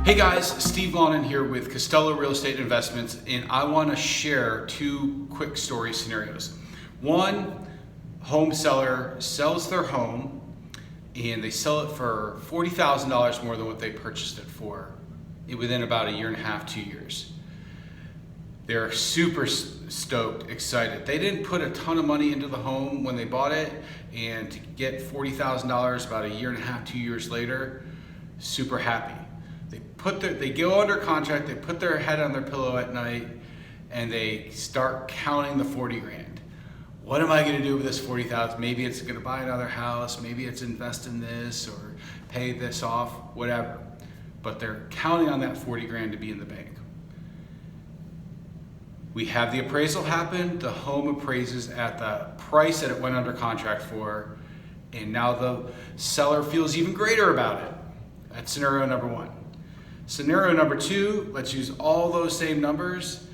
Hey guys, Steve Lonnen here with Costello Real Estate Investments, and I want to share two quick story scenarios. One, home seller sells their home and they sell it for $40,000 more than what they purchased it for within about a year and a half, 2 years. They're super stoked, excited. They didn't put a ton of money into the home when they bought it, and to get $40,000 about a year and a half, 2 years later, super happy. They go under contract, they put their head on their pillow at night, and they start counting the 40 grand. What am I gonna do with this 40,000? Maybe it's gonna buy another house, maybe it's invest in this or pay this off, whatever. But they're counting on that 40 grand to be in the bank. We have the appraisal happen, the home appraises at the price that it went under contract for, and now the seller feels even greater about it. That's scenario number one. Scenario number two, let's use all those same numbers.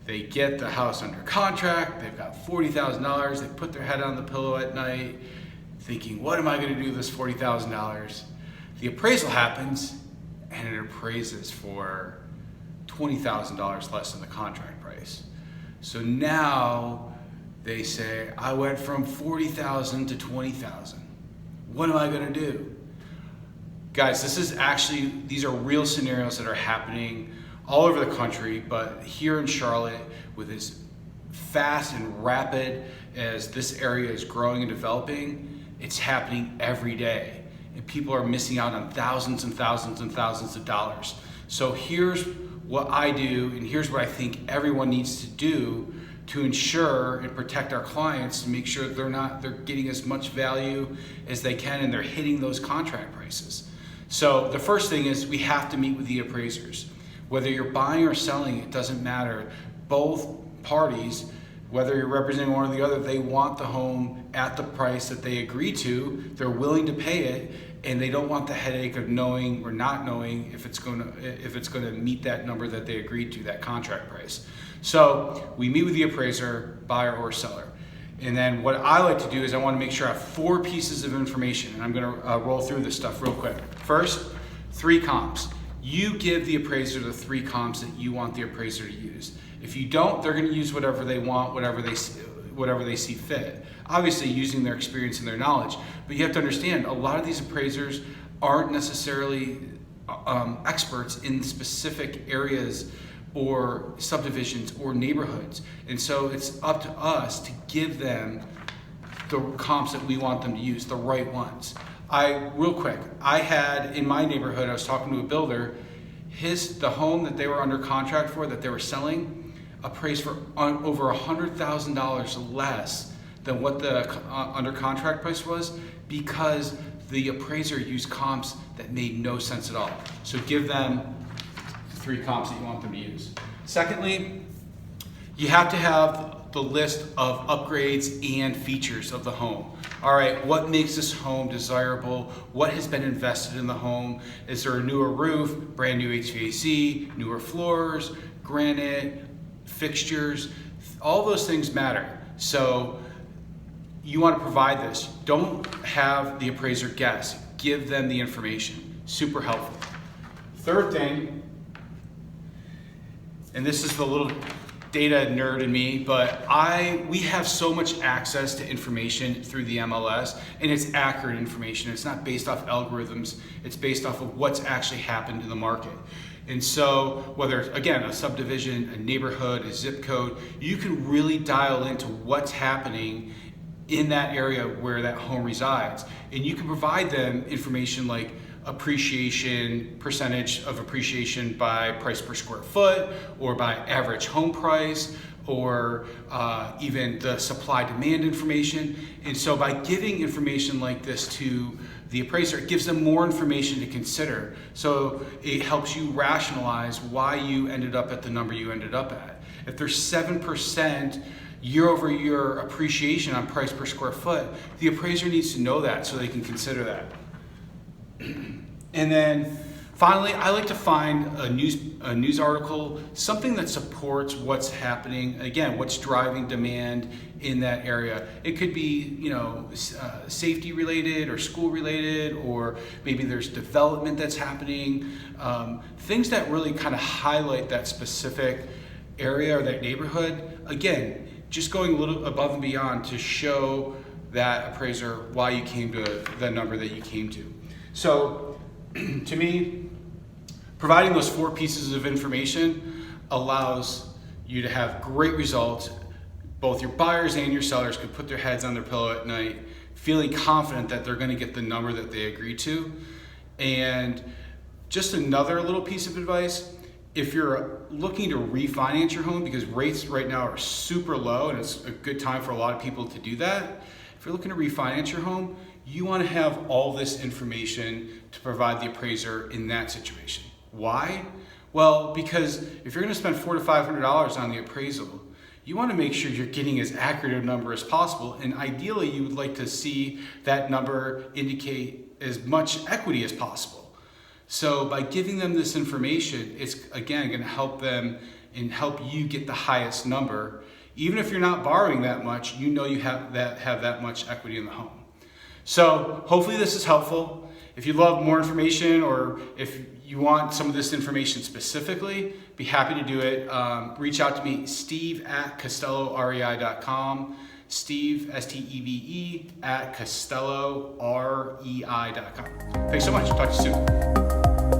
They get the house under contract, they've got $40,000, they put their head on the pillow at night thinking, what am I gonna do with this $40,000? The appraisal happens and it appraises for $20,000 less than the contract price. So now they say, I went from 40,000 to 20,000. What am I gonna do? Guys, these are real scenarios that are happening all over the country, but here in Charlotte, with as fast and rapid as this area is growing and developing, it's happening every day. And people are missing out on thousands and thousands and thousands of dollars. So here's what I do, and here's what I think everyone needs to do to ensure and protect our clients, to make sure they're getting as much value as they can and they're hitting those contract prices. So the first thing is we have to meet with the appraisers. Whether you're buying or selling, it doesn't matter. Both parties, whether you're representing one or the other, they want the home at the price that they agree to. They're willing to pay it, and they don't want the headache of knowing or not knowing if it's going to meet that number that they agreed to, that contract price. So we meet with the appraiser, buyer or seller. And then what I like to do is I want to make sure I have 4 pieces of information, and I'm going to roll through this stuff real quick. First, 3 comps. You give the appraiser the 3 comps that you want the appraiser to use. If you don't, they're going to use whatever they want, whatever they see fit. Obviously using their experience and their knowledge, but you have to understand a lot of these appraisers aren't necessarily experts in specific areas or subdivisions or neighborhoods. And so it's up to us to give them the comps that we want them to use, the right ones. Real quick, I had in my neighborhood, I was talking to a builder, the home that they were under contract for, that they were selling, appraised for over $100,000 less than what the under contract price was, because the appraiser used comps that made no sense at all. So give them 3 comps that you want them to use. Secondly, you have to have the list of upgrades and features of the home. All right, what makes this home desirable? What has been invested in the home? Is there a newer roof, brand new HVAC, newer floors, granite, fixtures? All those things matter. So you want to provide this. Don't have the appraiser guess. Give them the information. Super helpful. Third thing, and this is the little data nerd in me, but we have so much access to information through the MLS, and it's accurate information. It's not based off algorithms. It's based off of what's actually happened in the market. And so whether, again, a subdivision, a neighborhood, a zip code, you can really dial into what's happening in that area where that home resides. And you can provide them information like appreciation, percentage of appreciation by price per square foot, or by average home price, or even the supply demand information. And so by giving information like this to the appraiser, it gives them more information to consider. So it helps you rationalize why you ended up at the number you ended up at. If there's 7% year over year appreciation on price per square foot, the appraiser needs to know that so they can consider that. And then Finally, I like to find a news article, something that supports what's happening. Again, what's driving demand in that area. It could be, safety related or school related, or maybe there's development that's happening. Things that really kind of highlight that specific area or that neighborhood. Again, just going a little above and beyond to show that appraiser why you came to the number that you came to. So to me, providing those 4 pieces of information allows you to have great results. Both your buyers and your sellers could put their heads on their pillow at night, feeling confident that they're going to get the number that they agreed to. And just another little piece of advice, if you're looking to refinance your home, because rates right now are super low and it's a good time for a lot of people to do that. If you're looking to refinance your home, you want to have all this information to provide the appraiser in that situation. Why? Well, because if you're going to spend $400 to $500 on the appraisal, you want to make sure you're getting as accurate a number as possible, and ideally you would like to see that number indicate as much equity as possible. So by giving them this information, it's again going to help them and help you get the highest number. Even if you're not borrowing that much, you know you have that much equity in the home. So hopefully this is helpful. If you'd love more information, or if you want some of this information specifically, be happy to do it. Reach out to me, steve@costellorei.com, Steve, S-T-E-V-E, @costellorei.com. Thanks so much. Talk to you soon.